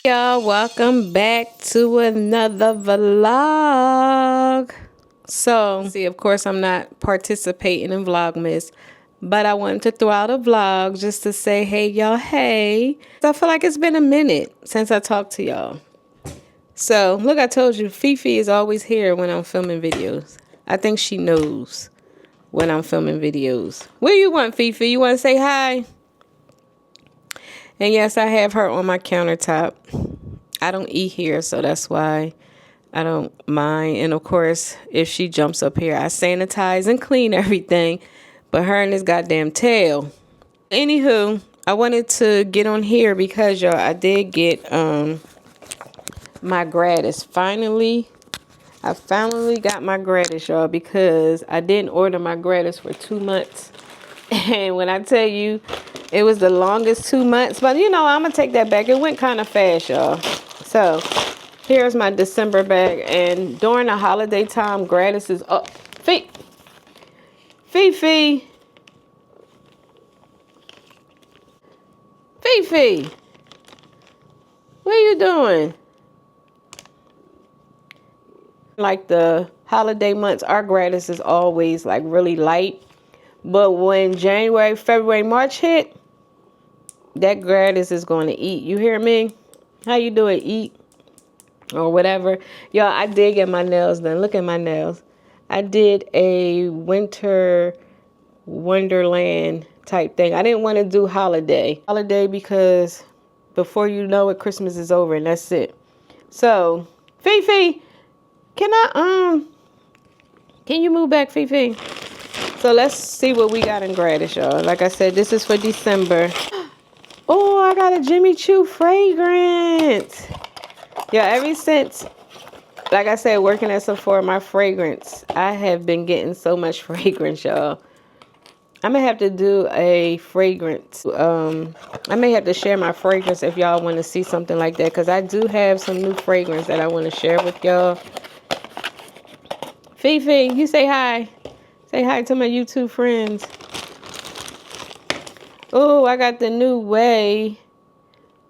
Y'all, welcome back to another vlog. So, see, of course, I'm not participating in Vlogmas, but I wanted to throw out a vlog just to say, hey, y'all, hey. I feel like it's been a minute since I talked to y'all. So, look, I told you, Fifi is always here when I'm filming videos. I think she knows when I'm filming videos. What do you want, Fifi? You want to say hi? And yes, I have her on my countertop. I don't eat here, so that's why I don't mind. And of course, if she jumps up here, I sanitize and clean everything. But her and this goddamn tail. Anywho, I wanted to get on here because, y'all, I did get my Gratis. I finally got my Gratis, y'all, because I didn't order my Gratis for 2 months. And when I tell you, it was the longest 2 months. But, you know, I'm going to take that back. It went kind of fast, y'all. So, here's my December bag. And during the holiday time, Gratis is up. Fifi. What are you doing? Like the holiday months, our Gratis is always like really light. But when January, February, March hit, that Gratis is going to eat. You hear me? How you doing? Eat or whatever. Y'all, I did get my nails done. Look at my nails. I did a winter wonderland type thing. I didn't want to do holiday because before you know it, Christmas is over and that's it. So, Fifi, can you move back, Fifi? So let's see what we got in Gratis, y'all. Like I said, this is for December. Oh, I got a Jimmy Choo fragrance. Yeah, ever since, like I said, working at Sephora, my fragrance, I have been getting so much fragrance, y'all. I'm going to have to do a fragrance. I may have to share my fragrance if y'all want to see something like that. Because I do have some new fragrance that I want to share with y'all. Fifi, you say hi. Say hi to my YouTube friends. Oh, I got the new Way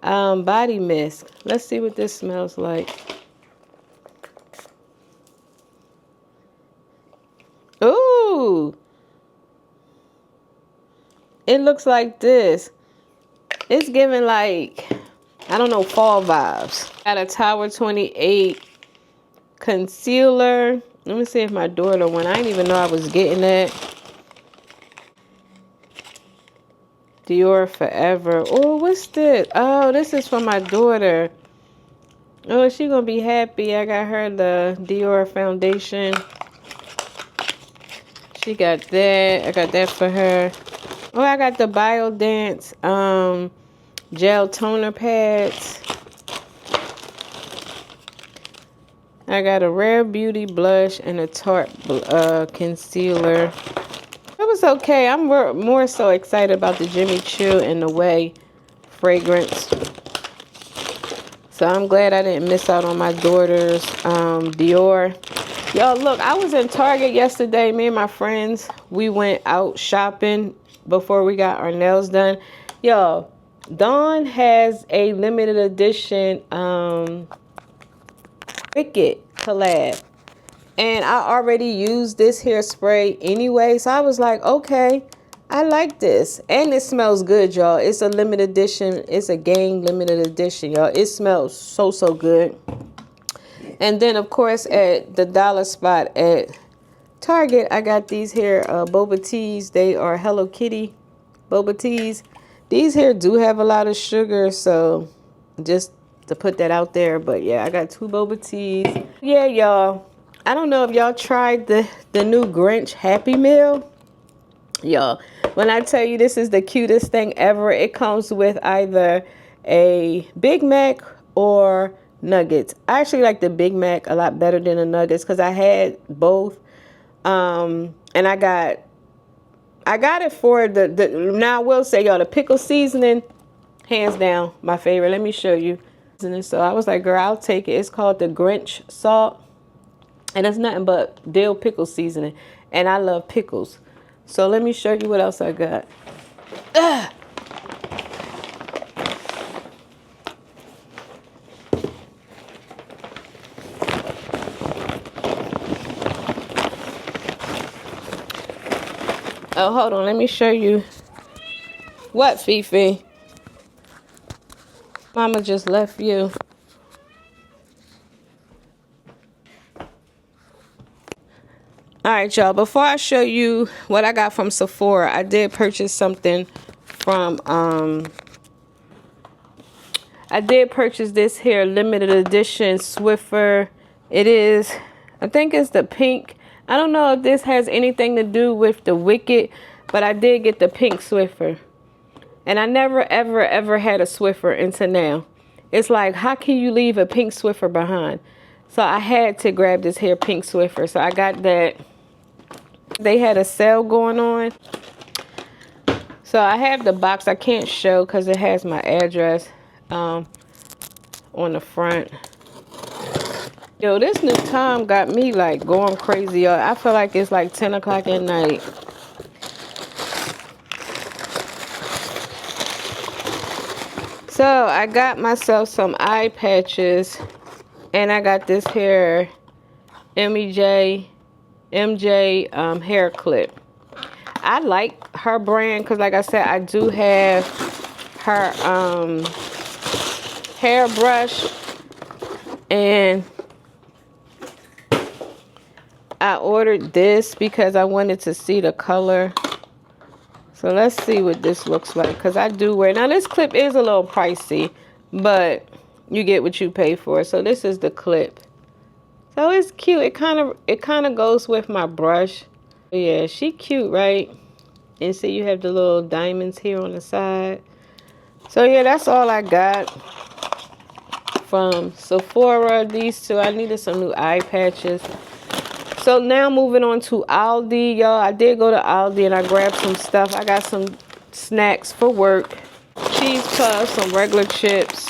body mist. Let's see what this smells like. Ooh. It looks like this. It's giving like, I don't know, fall vibes. Got a Tower 28 concealer. Let me see if my daughter went. I didn't even know I was getting that. Dior Forever. Oh, what's this? Oh, this is for my daughter. Oh, she gonna be happy. I got her the Dior foundation. She got that. I got that for her. Oh, I got the Biodance gel toner pads. I got a Rare Beauty blush and a Tarte concealer. It was okay. I'm more so excited about the Jimmy Choo and the Way fragrance. So I'm glad I didn't miss out on my daughter's Dior. Y'all, look, I was in Target yesterday. Me and my friends, we went out shopping before we got our nails done. Y'all, Dawn has a limited edition Cricket collab. And I already used this hairspray anyway. So I was like, okay, I like this. And it smells good, y'all. It's a limited edition. It's a gang limited edition, y'all. It smells so, so good. And then, of course, at the dollar spot at Target, I got these here boba teas. They are Hello Kitty boba teas. These here do have a lot of sugar, so just to put that out there. But yeah, I got 2 boba teas. Yeah, y'all. I don't know if y'all tried the new Grinch Happy Meal. Y'all, when I tell you this is the cutest thing ever, it comes with either a Big Mac or nuggets. I actually like the Big Mac a lot better than the nuggets because I had both. And I got it for the now I will say, y'all, the pickle seasoning, hands down, my favorite. Let me show you. So I was like, girl, I'll take it. It's called the Grinch salt. And it's nothing but dill pickle seasoning. And I love pickles. So let me show you what else I got. Oh, hold on. Let me show you. What, Fifi? Mama just left you. All right, y'all. Before I show you what I got from Sephora, I did purchase something from, I did purchase this here limited edition Swiffer. It is, I think it's the pink. I don't know if this has anything to do with the Wicked, but I did get the pink Swiffer. And I never, ever, ever had a Swiffer until now. It's like, how can you leave a pink Swiffer behind? So I had to grab this here pink Swiffer. So I got that. They had a sale going on. So I have the box. I can't show because it has my address on the front. Yo, this new time got me like going crazy, y'all. I feel like it's like 10 o'clock at night. So I got myself some eye patches, and I got this here MJ hair clip. I like her brand because, like I said, I do have her hairbrush, and I ordered this because I wanted to see the color. So let's see what this looks like, because I do wear, now this clip is a little pricey, but you get what you pay for. So this is the clip. So it's cute. It kind of goes with my brush. Yeah, she cute, right? And see, you have the little diamonds here on the side. So yeah, that's all I got from Sephora. These two, I needed some new eye patches. So now moving on to Aldi, y'all. I did go to Aldi and I grabbed some stuff. I got some snacks for work. Cheese puffs, some regular chips.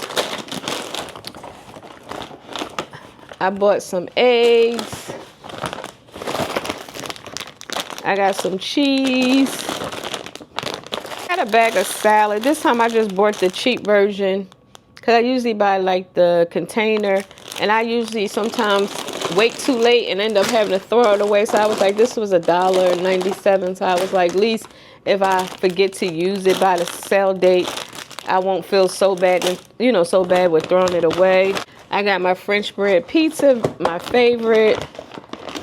I bought some eggs. I got some cheese. I got a bag of salad. This time I just bought the cheap version because I usually buy like the container, and I usually sometimes wait too late and end up having to throw it away. So I was like, this was $1.97. So I was like, at least if I forget to use it by the sale date, I won't feel so bad, and so bad with throwing it away. I got my French bread pizza, my favorite.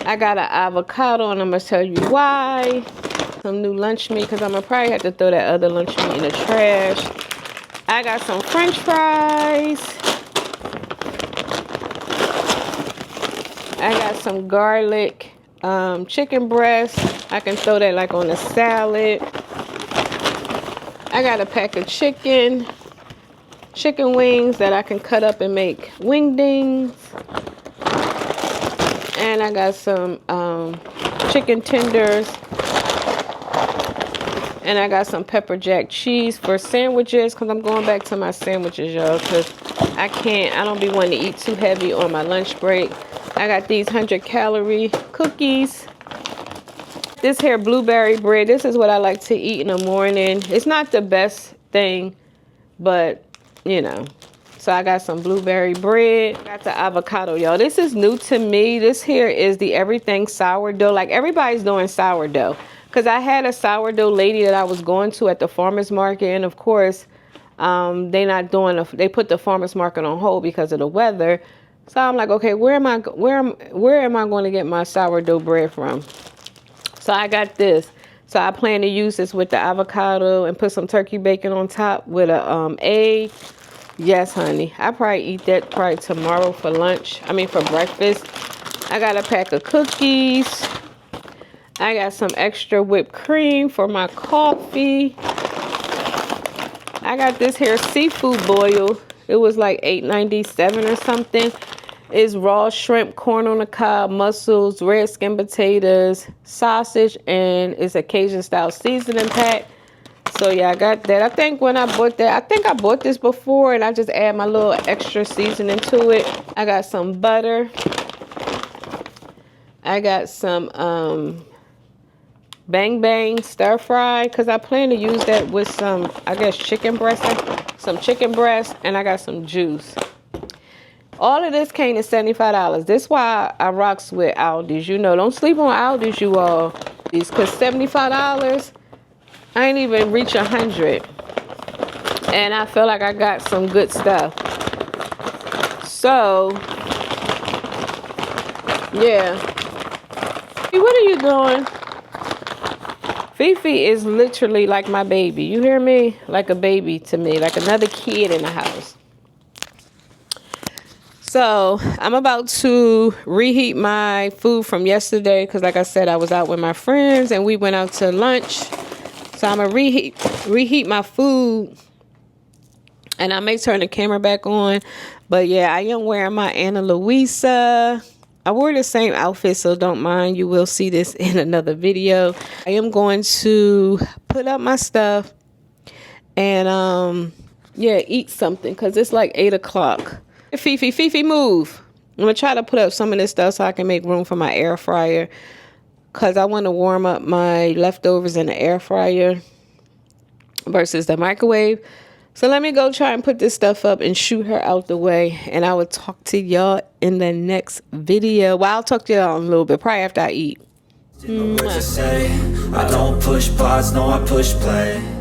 I got an avocado, and I'm gonna tell you why. Some new lunch meat, because I'm gonna probably have to throw that other lunch meat in the trash. I got some French fries. I got some garlic chicken breast. I can throw that like on a salad. I got a pack of chicken wings that I can cut up and make wingdings. And I got some chicken tenders. And I got some pepper jack cheese for sandwiches, because I'm going back to my sandwiches, y'all, because I don't be wanting to eat too heavy on my lunch break. I got these 100-calorie cookies. This here blueberry bread, this is what I like to eat in the morning. It's not the best thing, but, So I got some blueberry bread. I got the avocado, y'all. This is new to me. This here is the everything sourdough. Like, everybody's doing sourdough. Because I had a sourdough lady that I was going to at the farmer's market. And, of course, they put the farmer's market on hold because of the weather. So I'm like, okay, where am I going to get my sourdough bread from? So I got this. So I plan to use this with the avocado and put some turkey bacon on top with a egg. Yes, honey. I probably eat that tomorrow for for breakfast. I got a pack of cookies. I got some extra whipped cream for my coffee. I got this here seafood boil. It was like $8.97 or something. It's raw shrimp, corn on the cob, mussels, red skin potatoes, sausage, and it's a Cajun style seasoning pack. So yeah, I got that. I think when I bought that, I bought this before, and I just add my little extra seasoning to it. I got some butter. I got some bang bang stir fry, because I plan to use that with some, I guess, chicken breast, and I got some juice. All of this came to $75. This is why I rocks with Aldi's. Don't sleep on Aldi's, you all. Because $75, I ain't even reach 100. And I feel like I got some good stuff. So, yeah. What are you doing? Fifi is literally like my baby. You hear me? Like a baby to me. Like another kid in the house. So, I'm about to reheat my food from yesterday. Because like I said, I was out with my friends. And we went out to lunch. So, I'm going to reheat my food. And I may turn the camera back on. But yeah, I am wearing my Ana Luisa. I wore the same outfit, so don't mind. You will see this in another video. I am going to put up my stuff and, yeah, eat something because it's like 8 o'clock. Fifi, move. I'm going to try to put up some of this stuff so I can make room for my air fryer because I want to warm up my leftovers in the air fryer versus the microwave. So let me go try and put this stuff up and shoot her out the way. And I will talk to y'all in the next video. Well, I'll talk to y'all in a little bit, probably after I eat. I don't push pause, no, I push play.